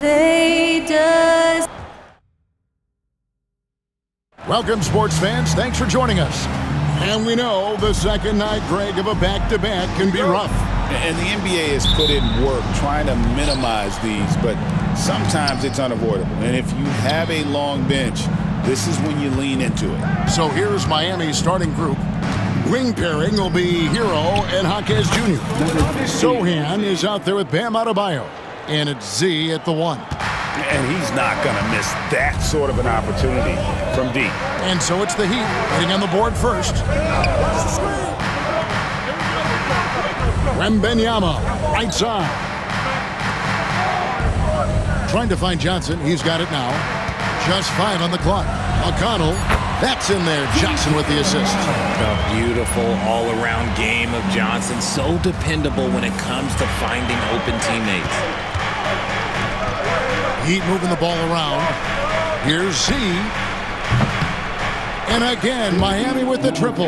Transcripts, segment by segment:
They just... Welcome, sports fans. Thanks for joining us. And we know the second night, Greg, of a back-to-back can be rough. And the NBA has put in work trying to minimize these, but sometimes it's unavoidable. And if you have a long bench, this is when you lean into it. So here's Miami's starting group. Wing pairing will be Hero and Jaquez Jr. Sohan is out there with Bam Adebayo. And it's Z at the 1. And he's not going to miss that sort of an opportunity from deep. And so it's the Heat getting on the board first. Wembanyama, right side. Trying to find Johnson. He's got it now. Just 5 on the clock. McConnell, that's in there. Johnson with the assist. A beautiful all-around game of Johnson. So dependable when it comes to finding open teammates. Heat moving the ball around. Here's Z. And again, Miami with the triple.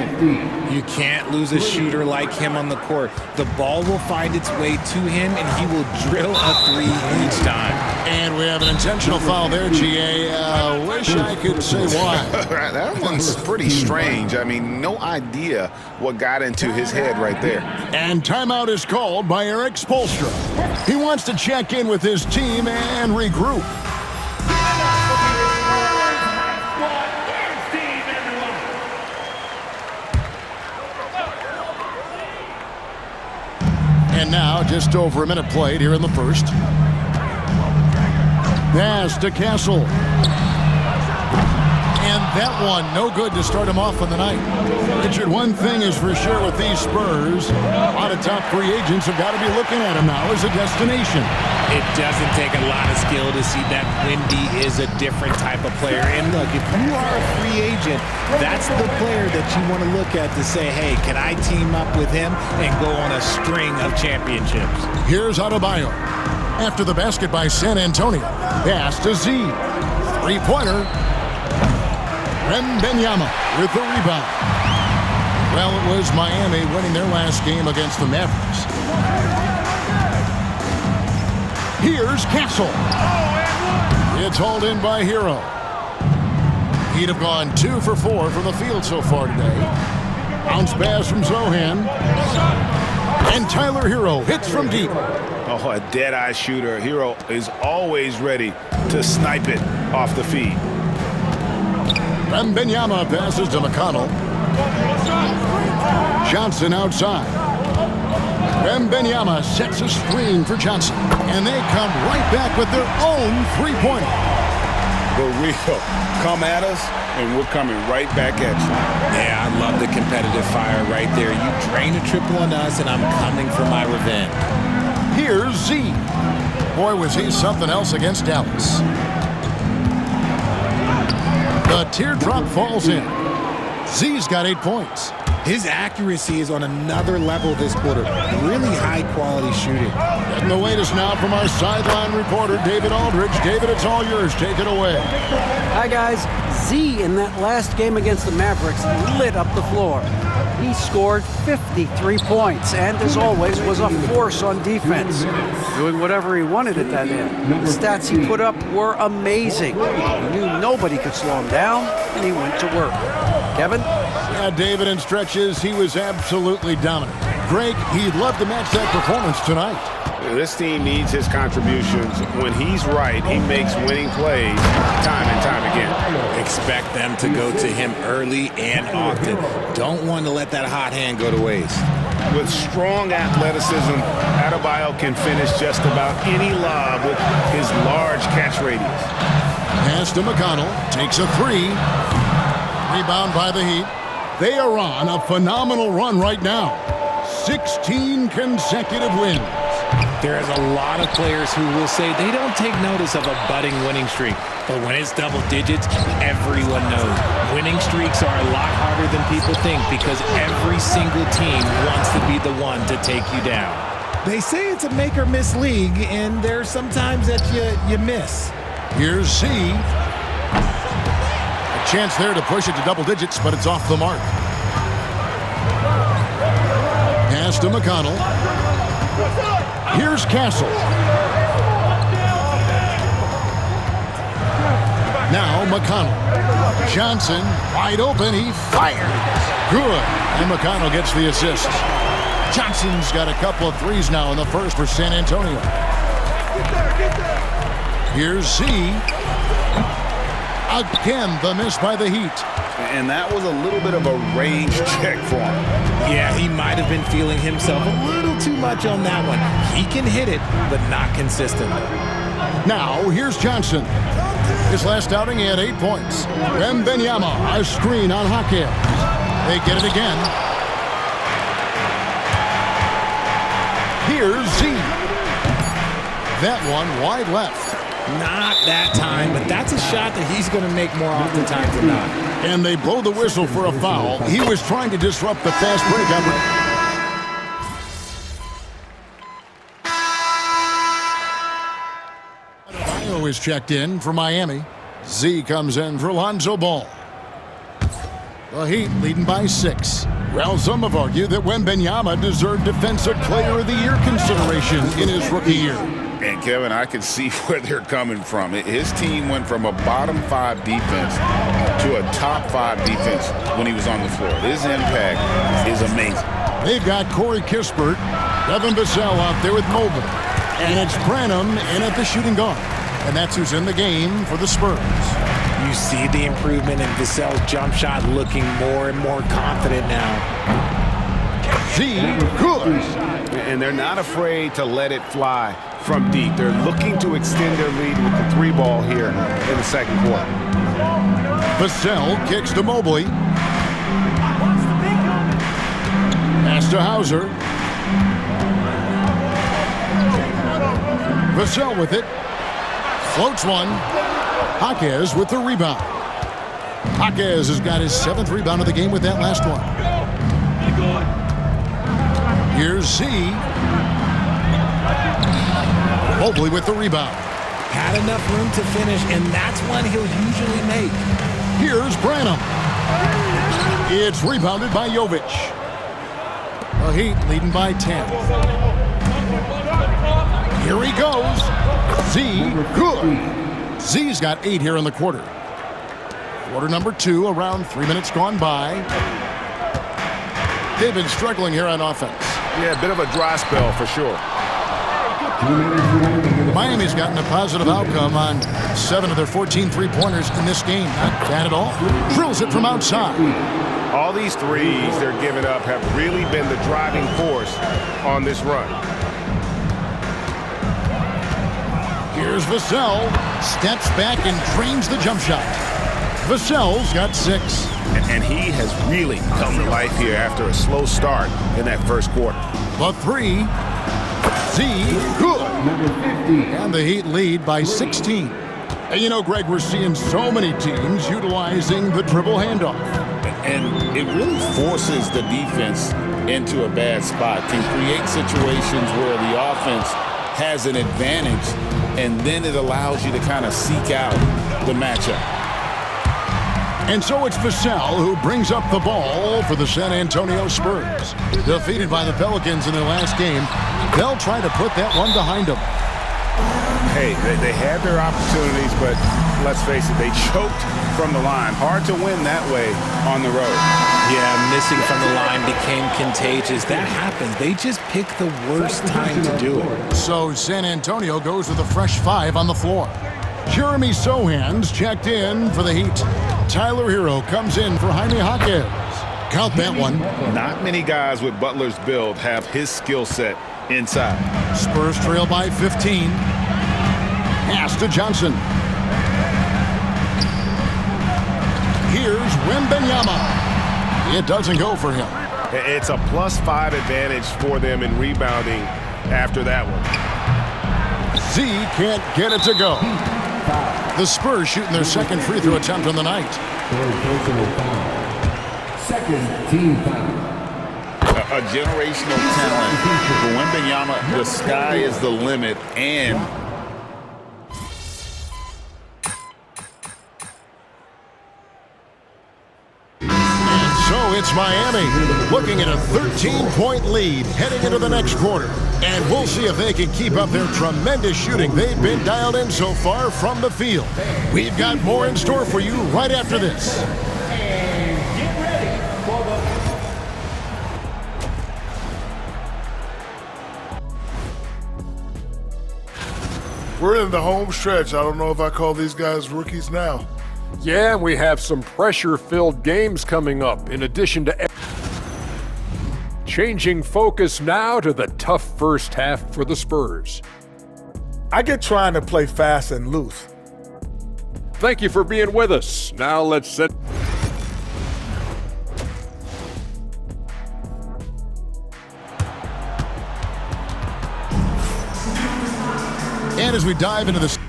You can't lose a shooter like him on the court. The ball will find its way to him, and he will drill a 3 each time. And we have an intentional foul there, GA. Wish I could say why. That one's pretty strange. I mean, no idea what got into his head right there. And timeout is called by Eric Spoelstra. He wants to check in with his team and regroup. And now, just over a minute played here in the first. Pass to Castle. And that one, no good to start him off on the night. Richard, one thing is for sure with these Spurs, a lot of top free agents have got to be looking at him now as a destination. It doesn't take a lot of skill to see that Wendy is a different type of player. And look, if you are a free agent, that's the player that you want to look at to say, hey, can I team up with him and go on a string of championships? Here's Adebayo. After the basket by San Antonio. Pass to Z. Three-pointer. Wembanyama with the rebound. Well, it was Miami winning their last game against the Mavericks. Here's Castle. It's hauled in by Hero. He'd have gone 2 for 4 from the field so far today. Bounce pass from Sohan. And Tyler Hero hits from deep. Oh, a dead-eye shooter. Hero is always ready to snipe it off the feed. Wembanyama passes to McConnell. Johnson outside. Wembanyama sets a screen for Johnson. And they come right back with their own three-pointer. The real come at us, and we're coming right back at you. Yeah, I love the competitive fire right there. You drain a triple on us, and I'm coming for my revenge. Here's Z. Boy, was he something else against Dallas. The teardrop falls in. Z's got 8 points. His accuracy is on another level this quarter. Really high-quality shooting. Getting the latest now from our sideline reporter, David Aldridge. David, it's all yours. Take it away. Hi, guys. Z in that last game against the Mavericks lit up the floor. He scored 53 points and, as always, was a force on defense, doing whatever he wanted at that end. The stats he put up were amazing. He knew nobody could slow him down, and he went to work. Kevin? Yeah, David, in stretches, he was absolutely dominant. Greg, he'd love to match that performance tonight. This team needs his contributions. When he's right, he makes winning plays time and time again. Expect them to go to him early and often. Don't want to let that hot hand go to waste. With strong athleticism, Adebayo can finish just about any lob with his large catch radius. Pass to McConnell. Takes a 3. Rebound by the Heat. They are on a phenomenal run right now. 16 consecutive wins. There is a lot of players who will say they don't take notice of a budding winning streak. But when it's double digits, everyone knows. Winning streaks are a lot harder than people think because every single team wants to be the one to take you down. They say it's a make or miss league, and there's sometimes that you miss. Here's C. A chance there to push it to double digits, but it's off the mark. Pass to McConnell. Here's Castle. Now McConnell. Johnson, wide open. He fires. Good. And McConnell gets the assist. Johnson's got a couple of threes now in the first for San Antonio. Here's Z. Again, the miss by the Heat. And that was a little bit of a range check for him. Yeah, he might have been feeling himself a little too much on that one. He can hit it, but not consistently. Now, here's Johnson. His last outing, he had 8 points. Wembanyama, a screen on Hakeem. They get it again. Here's Z. That one wide left. Not that time, but that's a shot that he's going to make more often times than not. And they blow the whistle for a foul. He was trying to disrupt the fast break. Adebayo is checked in for Miami. Z comes in for Lonzo Ball. The Heat leading by 6. Well, some have argued that Wembanyama deserved Defensive Player of the Year consideration in his rookie year. And Kevin, I can see where they're coming from. His team went from a bottom 5 defense to a top 5 defense when he was on the floor. His impact is amazing. They've got Corey Kispert, Devin Vassell out there with Mobley. And it's Branham in at the shooting guard. And that's who's in the game for the Spurs. You see the improvement in Vassell's jump shot, looking more and more confident now. Z, good. And they're not afraid to let it fly from deep. They're looking to extend their lead with the 3 ball here in the second quarter. Vassell kicks to Mobley. Pass to Hauser. Vassell with it. Floats one. Jaquez with the rebound. Jaquez has got his 7th rebound of the game with that last one. Here's Z. Mobley with the rebound. Had enough room to finish, and that's one he'll usually make. Here's Branham. It's rebounded by Jovic. The Heat leading by 10. Here he goes. Z, good. Z's got 8 here in the quarter. Quarter number 2, around 3 minutes gone by. They've been struggling here on offense. Yeah, a bit of a dry spell for sure. Miami's gotten a positive outcome on 7 of their 14 three-pointers in this game. Not bad at all. Drills it from outside. All these threes they're giving up have really been the driving force on this run. Here's Vassell. Steps back and drains the jump shot. Vassell's got 6. And he has really come to life here after a slow start in that first quarter. The 3. Z, good. And the Heat lead by 16. And you know, Greg, we're seeing so many teams utilizing the dribble handoff. And it really forces the defense into a bad spot, can create situations where the offense has an advantage, and then it allows you to kind of seek out the matchup. And so it's Vassell who brings up the ball for the San Antonio Spurs. Defeated by the Pelicans in their last game, they'll try to put that one behind them. Hey, they had their opportunities, but let's face it, they choked from the line. Hard to win that way on the road. Yeah, missing from the line became contagious. That happens. They just pick the worst time to do it. So San Antonio goes with a fresh 5 on the floor. Jeremy Sohan's checked in for the Heat. Tyler Hero comes in for Jaime Jaquez. Count that one. Not many guys with Butler's build have his skill set inside. Spurs trail by 15. Pass to Johnson. Here's Wembanyama. It doesn't go for him. It's a +5 advantage for them in rebounding after that one. Z can't get it to go. The Spurs shooting their second free throw attempt on the night. Second team foul. A generational talent. For Wembanyama, the sky is the limit, and so it's It's Miami looking at a 13-point lead heading into the next quarter. And we'll see if they can keep up their tremendous shooting they've been dialed in so far from the field. We've got more in store for you right after this. We're in the home stretch. I don't know if I call these guys rookies now. Yeah, we have some pressure-filled games coming up, in addition to... Changing focus now to the tough first half for the Spurs. I get trying to play fast and loose. Thank you for being with us. Now let's set... And as we dive into the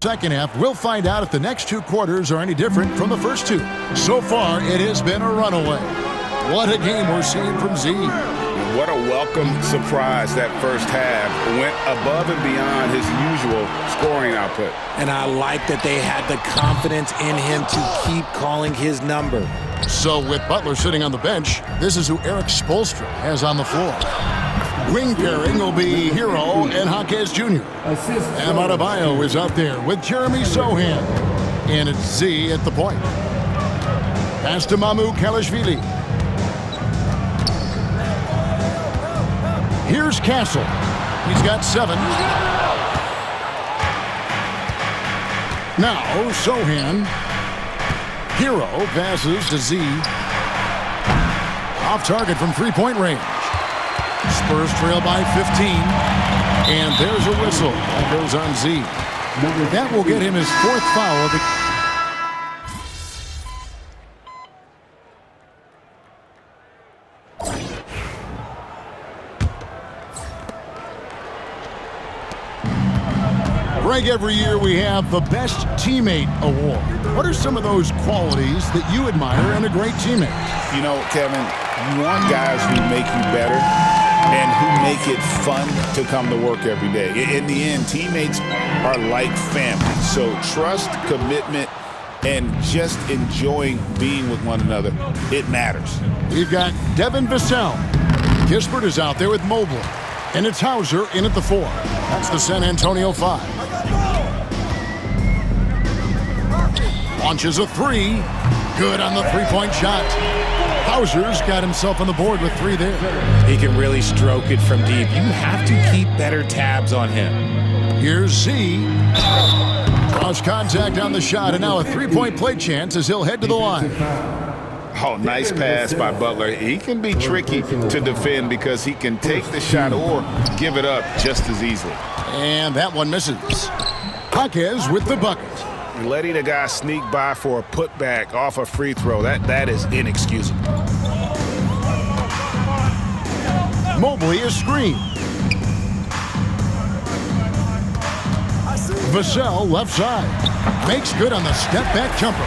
second half, we'll find out if the next two quarters are any different from the first two. So far, it has been a runaway. What a game we're seeing from Z. What a welcome surprise that first half. Went above and beyond his usual scoring output. And I like that they had the confidence in him to keep calling his number. So with Butler sitting on the bench, this is who Eric Spoelstra has on the floor. Wing pairing will be Hero and Jaquez Jr. And Adebayo is out there with Jeremy Sohan. And it's Z at the point. Pass to Mamu Kalashvili. Here's Castle. He's got 7. Now Sohan. Hero passes to Z. Off target from three-point range. Spurs trail by 15. And there's a whistle that goes on Z. That will get him his 4th foul of the... Greg, every year we have the Best Teammate Award. What are some of those qualities that you admire in a great teammate? You know, Kevin, you want guys who make you better and who make it fun to come to work every day. In the end, teammates are like family. So trust, commitment, and just enjoying being with one another, it matters. We've got Devin Vassell. Kispert is out there with Mobley. And it's Hauser in at the 4. That's the San Antonio 5. Launches a 3. Good on the three-point shot. Hauser's got himself on the board with 3 there. He can really stroke it from deep. You have to keep better tabs on him. Here's Z. Cross contact on the shot, and now a three-point play chance as he'll head to the line. Oh, nice pass by Butler. He can be tricky to defend because he can take the shot or give it up just as easily. And that one misses. Jaquez with the bucket. Letting a guy sneak by for a putback off a free throw, that is inexcusable. Mobley is screened. Vassell left side. Makes good on the step-back jumper.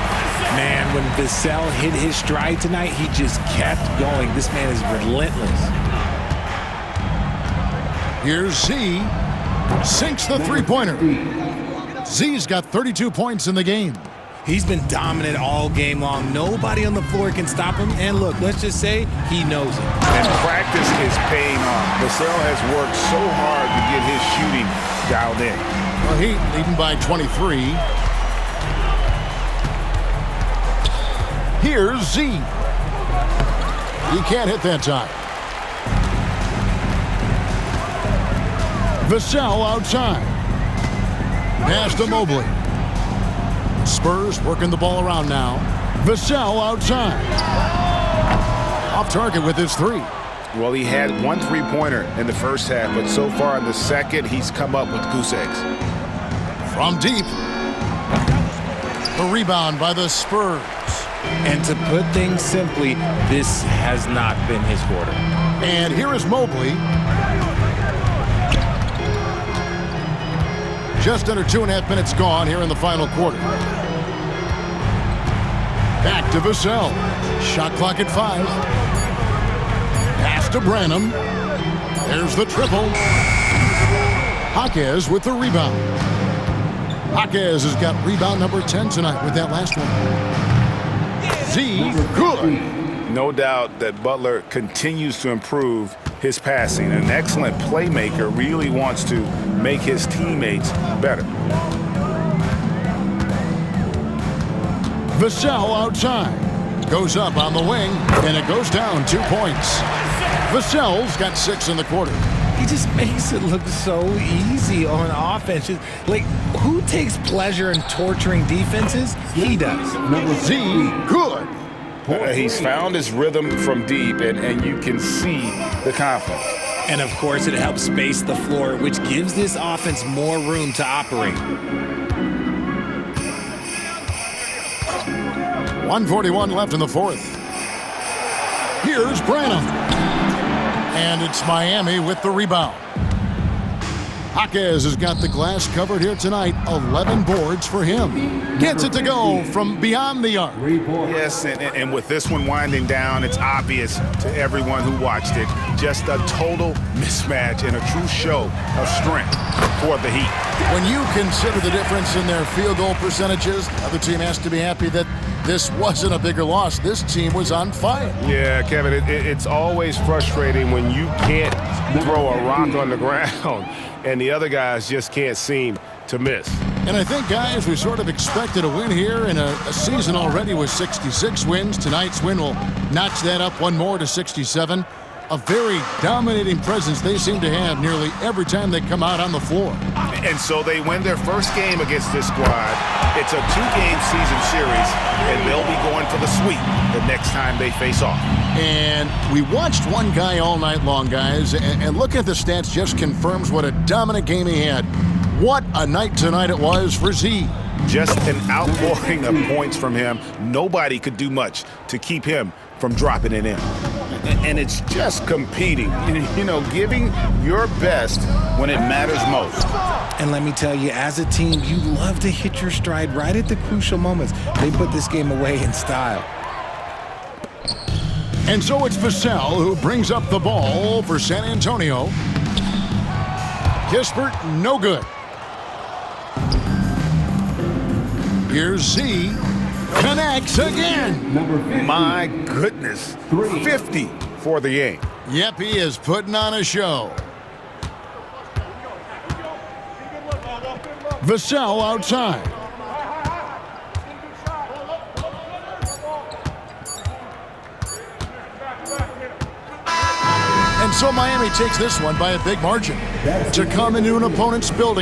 Man, when Vassell hit his stride tonight, he just kept going. This man is relentless. Here's Z. Sinks the three-pointer. Z's got 32 points in the game. He's been dominant all game long. Nobody on the floor can stop him. And look, let's just say he knows it. And practice is paying off. Vassell has worked so hard to get his shooting dialed in. Well, Heat leading by 23. Here's Z. He can't hit that time. Vassell outside. Pass to Mobley. Spurs working the ball around now. Vassell outside. Off target with his 3. Well, he had 1 three-pointer in the first half, but so far in the second, he's come up with goose eggs. From deep. The rebound by the Spurs. And to put things simply, this has not been his quarter. And here is Mobley. Just under 2.5 minutes gone here in the final quarter. Back to Vassell. Shot clock at 5. Pass to Branham. There's the triple. Jaquez with the rebound. Jaquez has got rebound number 10 tonight with that last one. Z, good. No doubt that Butler continues to improve his passing. An excellent playmaker really wants to make his teammates better. Vassell outside. Goes up on the wing, and it goes down 2 points. Vassell's got 6 in the quarter. He just makes it look so easy on offense. Like, who takes pleasure in torturing defenses? He does. Z, good. He's found his rhythm from deep, and you can see the confidence. And, of course, it helps space the floor, which gives this offense more room to operate. 1:41 left in the fourth. Here's Branham. And it's Miami with the rebound. Jaquez has got the glass covered here tonight. 11 boards for him. Gets it to go from beyond the arc. Yes, and with this one winding down, it's obvious to everyone who watched it. Just a total mismatch and a true show of strength for the Heat. When you consider the difference in their field goal percentages, the other team has to be happy that this wasn't a bigger loss. This team was on fire. Yeah, Kevin, it's always frustrating when you can't throw a rock on the ground and the other guys just can't seem to miss. And I think, guys, we sort of expected a win here in a season already with 66 wins. Tonight's win will notch that up one more to 67. A very dominating presence they seem to have nearly every time they come out on the floor. And so they win their first game against this squad. It's a 2-game season series, and they'll be going for the sweep the next time they face off. And we watched one guy all night long, guys, and looking at the stats just confirms what a dominant game he had. What a night tonight it was for Z. Just an outpouring of points from him. Nobody could do much to keep him from dropping it in. And it's just competing, you know, giving your best when it matters most. And let me tell you, as a team, you love to hit your stride right at the crucial moments. They put this game away in style. And so it's Vassell who brings up the ball for San Antonio. Kispert, no good. Here's Z. Connects again. My goodness. 50 for the game. Yep, he is putting on a show. Vassell outside. And so Miami takes this one by a big margin to come into an opponent's building.